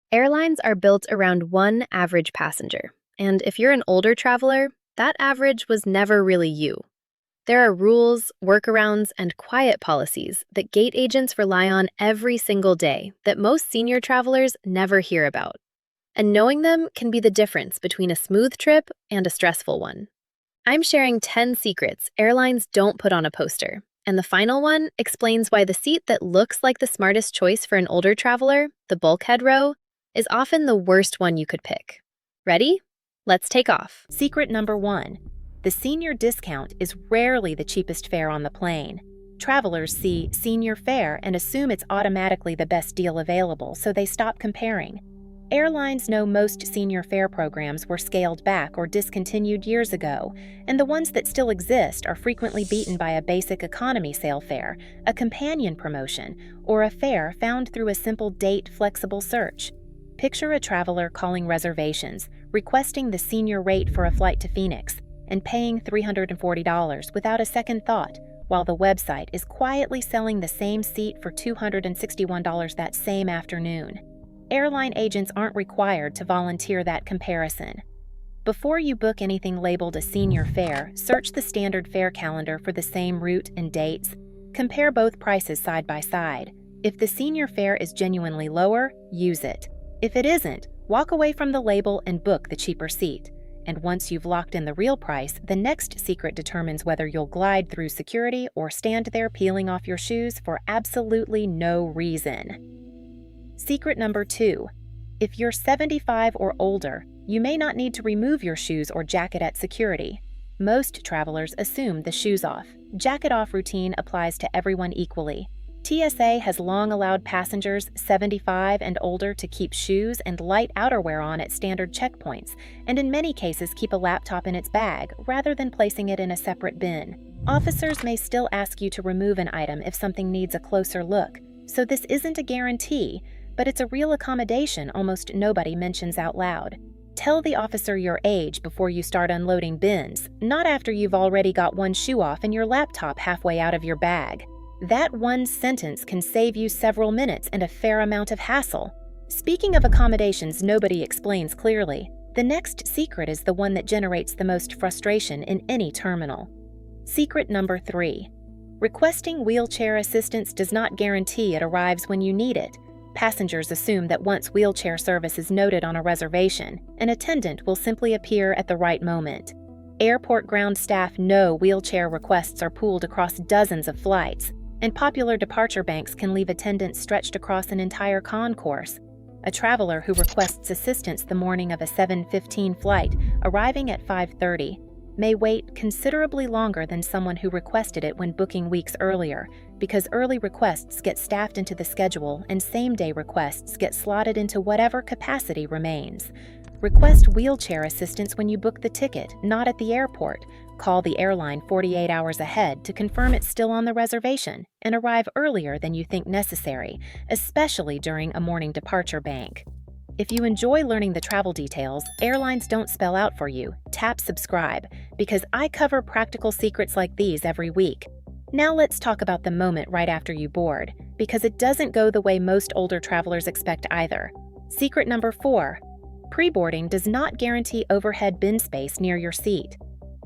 Airlines are built around one average passenger, and if you're an older traveler, that average was never really you. There are rules, workarounds, and quiet policies that gate agents rely on every single day that most senior travelers never hear about. And knowing them can be the difference between a smooth trip and a stressful one. I'm sharing 10 secrets airlines don't put on a poster, and the final one explains why the seat that looks like the smartest choice for an older traveler, the bulkhead row, is often the worst one you could pick. Ready? Let's take off. Secret number 1. The senior discount is rarely the cheapest fare on the plane. Travelers see senior fare and assume it's automatically the best deal available, so they stop comparing. Airlines know most senior fare programs were scaled back or discontinued years ago, and the ones that still exist are frequently beaten by a basic economy sale fare, a companion promotion, or a fare found through a simple date-flexible search. Picture a traveler calling reservations, requesting the senior rate for a flight to Phoenix, and paying $340 without a second thought, while the website is quietly selling the same seat for $261 that same afternoon. Airline agents aren't required to volunteer that comparison. Before you book anything labeled a senior fare, search the standard fare calendar for the same route and dates. Compare both prices side by side. If the senior fare is genuinely lower, use it. If it isn't, walk away from the label and book the cheaper seat. And once you've locked in the real price, the next secret determines whether you'll glide through security or stand there peeling off your shoes for absolutely no reason. Secret number 2. If you're 75 or older, you may not need to remove your shoes or jacket at security. Most travelers assume the shoes off, jacket off routine applies to everyone equally. TSA has long allowed passengers 75 and older to keep shoes and light outerwear on at standard checkpoints, and in many cases keep a laptop in its bag rather than placing it in a separate bin. Officers may still ask you to remove an item if something needs a closer look, so this isn't a guarantee, but it's a real accommodation almost nobody mentions out loud. Tell the officer your age before you start unloading bins, not after you've already got one shoe off and your laptop halfway out of your bag. That one sentence can save you several minutes and a fair amount of hassle. Speaking of accommodations nobody explains clearly, the next secret is the one that generates the most frustration in any terminal. Secret number 3. Requesting wheelchair assistance does not guarantee it arrives when you need it. Passengers assume that once wheelchair service is noted on a reservation, an attendant will simply appear at the right moment. Airport ground staff know wheelchair requests are pooled across dozens of flights, and popular departure banks can leave attendants stretched across an entire concourse. A traveler who requests assistance the morning of a 7:15 flight, arriving at 5:30, may wait considerably longer than someone who requested it when booking weeks earlier, because early requests get staffed into the schedule and same-day requests get slotted into whatever capacity remains. Request wheelchair assistance when you book the ticket, not at the airport. Call the airline 48 hours ahead to confirm it's still on the reservation, and arrive earlier than you think necessary, especially during a morning departure bank. If you enjoy learning the travel details airlines don't spell out for you, tap subscribe, because I cover practical secrets like these every week. Now let's talk about the moment right after you board, because it doesn't go the way most older travelers expect either. Secret number 4. Pre-boarding does not guarantee overhead bin space near your seat.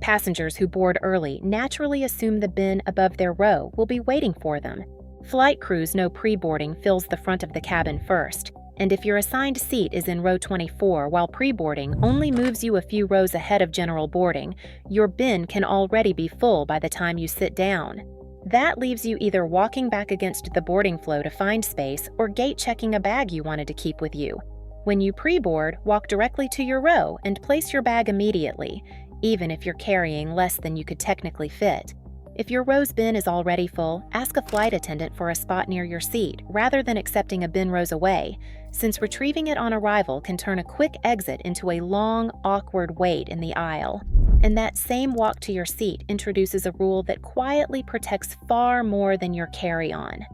Passengers who board early naturally assume the bin above their row will be waiting for them. Flight crews know pre-boarding fills the front of the cabin first, and if your assigned seat is in row 24 while pre-boarding only moves you a few rows ahead of general boarding, your bin can already be full by the time you sit down. That leaves you either walking back against the boarding flow to find space or gate-checking a bag you wanted to keep with you. When you pre-board, walk directly to your row and place your bag immediately, even if you're carrying less than you could technically fit. If your row's bin is already full, ask a flight attendant for a spot near your seat rather than accepting a bin rows away, since retrieving it on arrival can turn a quick exit into a long, awkward wait in the aisle. And that same walk to your seat introduces a rule that quietly protects far more than your carry-on.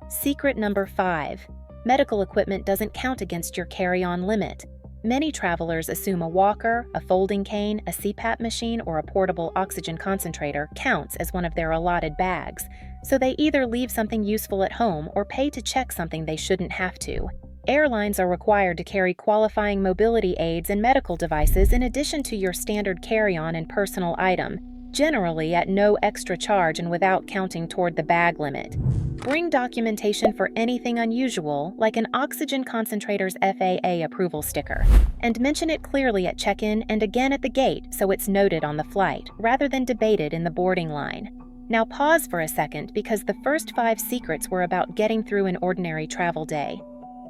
Secret number 5. Medical equipment doesn't count against your carry-on limit. Many travelers assume a walker, a folding cane, a CPAP machine, or a portable oxygen concentrator counts as one of their allotted bags, so they either leave something useful at home or pay to check something they shouldn't have to. Airlines are required to carry qualifying mobility aids and medical devices in addition to your standard carry-on and personal item, generally at no extra charge and without counting toward the bag limit. Bring documentation for anything unusual, like an oxygen concentrator's FAA approval sticker, and mention it clearly at check-in and again at the gate so it's noted on the flight, rather than debated in the boarding line. Now pause for a second because the first 5 secrets were about getting through an ordinary travel day.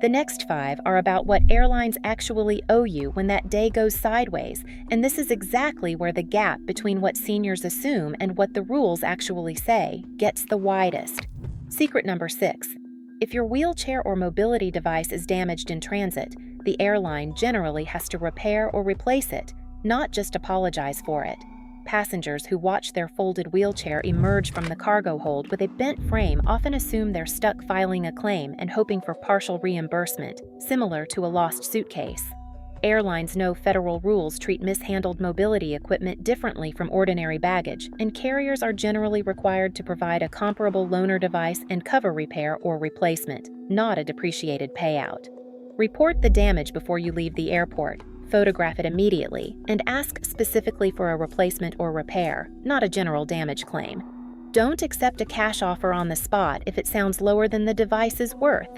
The next 5 are about what airlines actually owe you when that day goes sideways, and this is exactly where the gap between what seniors assume and what the rules actually say gets the widest. Secret number 6. If your wheelchair or mobility device is damaged in transit, the airline generally has to repair or replace it, not just apologize for it. Passengers who watch their folded wheelchair emerge from the cargo hold with a bent frame often assume they're stuck filing a claim and hoping for partial reimbursement, similar to a lost suitcase. Airlines know federal rules treat mishandled mobility equipment differently from ordinary baggage, and carriers are generally required to provide a comparable loaner device and cover repair or replacement, not a depreciated payout. Report the damage before you leave the airport. Photograph it immediately, and ask specifically for a replacement or repair, not a general damage claim. Don't accept a cash offer on the spot if it sounds lower than the device is worth.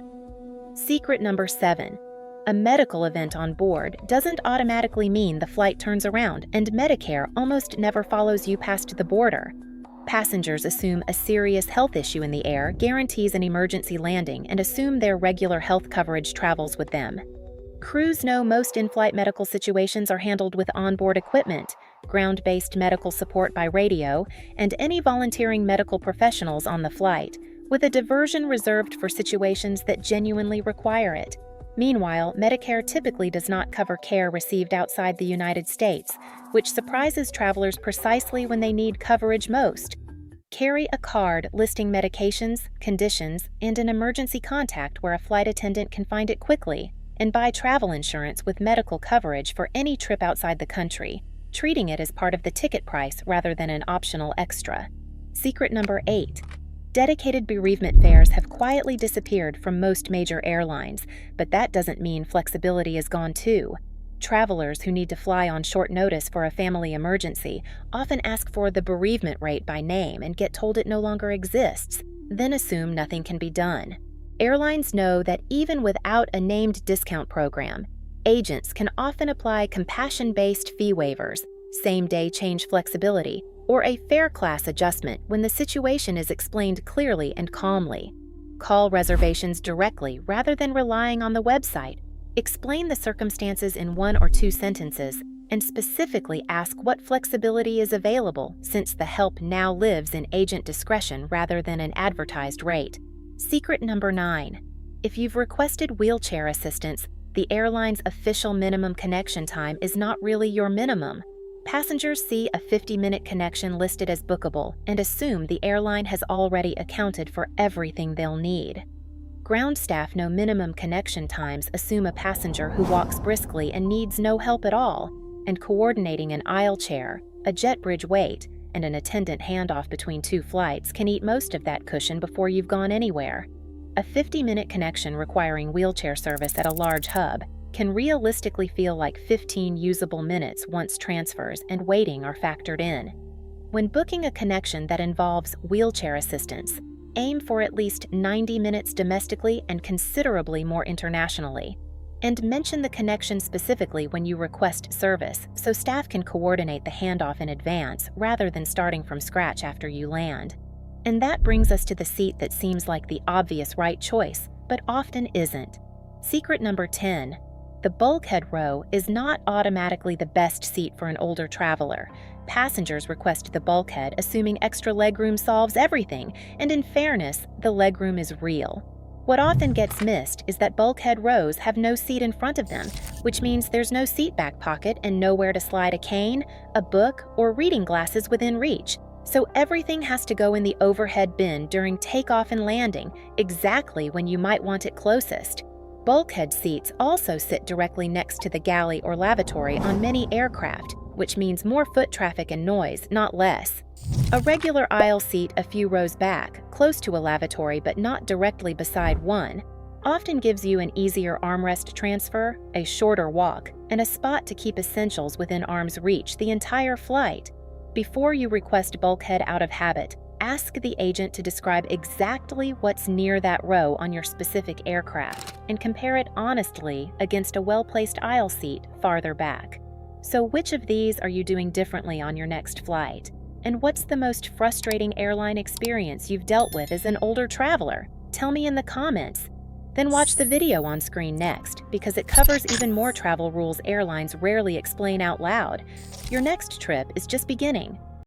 Secret number 7. A medical event on board doesn't automatically mean the flight turns around, and Medicare almost never follows you past the border. Passengers assume a serious health issue in the air guarantees an emergency landing and assume their regular health coverage travels with them. Crews know most in-flight medical situations are handled with onboard equipment, ground-based medical support by radio, and any volunteering medical professionals on the flight, with a diversion reserved for situations that genuinely require it. Meanwhile, Medicare typically does not cover care received outside the United States, which surprises travelers precisely when they need coverage most. Carry a card listing medications, conditions, and an emergency contact where a flight attendant can find it quickly, and buy travel insurance with medical coverage for any trip outside the country, treating it as part of the ticket price rather than an optional extra. Secret number 8. Dedicated bereavement fares have quietly disappeared from most major airlines, but that doesn't mean flexibility is gone too. Travelers who need to fly on short notice for a family emergency often ask for the bereavement rate by name and get told it no longer exists, then assume nothing can be done. Airlines know that even without a named discount program, agents can often apply compassion-based fee waivers, same-day change flexibility, or a fare class adjustment when the situation is explained clearly and calmly. Call reservations directly rather than relying on the website. Explain the circumstances in 1 or 2 sentences, and specifically ask what flexibility is available since the help now lives in agent discretion rather than an advertised rate. Secret number 9. If you've requested wheelchair assistance, the airline's official minimum connection time is not really your minimum. Passengers see a 50-minute connection listed as bookable and assume the airline has already accounted for everything they'll need. Ground staff know minimum connection times assume a passenger who walks briskly and needs no help at all, and coordinating an aisle chair, a jet bridge wait, and an attendant handoff between 2 flights can eat most of that cushion before you've gone anywhere. A 50-minute connection requiring wheelchair service at a large hub can realistically feel like 15 usable minutes once transfers and waiting are factored in. When booking a connection that involves wheelchair assistance, aim for at least 90 minutes domestically and considerably more internationally. And mention the connection specifically when you request service so staff can coordinate the handoff in advance rather than starting from scratch after you land. And that brings us to the seat that seems like the obvious right choice, but often isn't. Secret number 10. The bulkhead row is not automatically the best seat for an older traveler. Passengers request the bulkhead assuming extra legroom solves everything, and in fairness, the legroom is real. What often gets missed is that bulkhead rows have no seat in front of them, which means there's no seat back pocket and nowhere to slide a cane, a book, or reading glasses within reach. So everything has to go in the overhead bin during takeoff and landing, exactly when you might want it closest. Bulkhead seats also sit directly next to the galley or lavatory on many aircraft, which means more foot traffic and noise, not less. A regular aisle seat a few rows back, close to a lavatory but not directly beside one, often gives you an easier armrest transfer, a shorter walk, and a spot to keep essentials within arm's reach the entire flight. Before you request bulkhead out of habit, ask the agent to describe exactly what's near that row on your specific aircraft and compare it honestly against a well-placed aisle seat farther back. So which of these are you doing differently on your next flight? And what's the most frustrating airline experience you've dealt with as an older traveler? Tell me in the comments. Then watch the video on screen next, because it covers even more travel rules airlines rarely explain out loud. Your next trip is just beginning.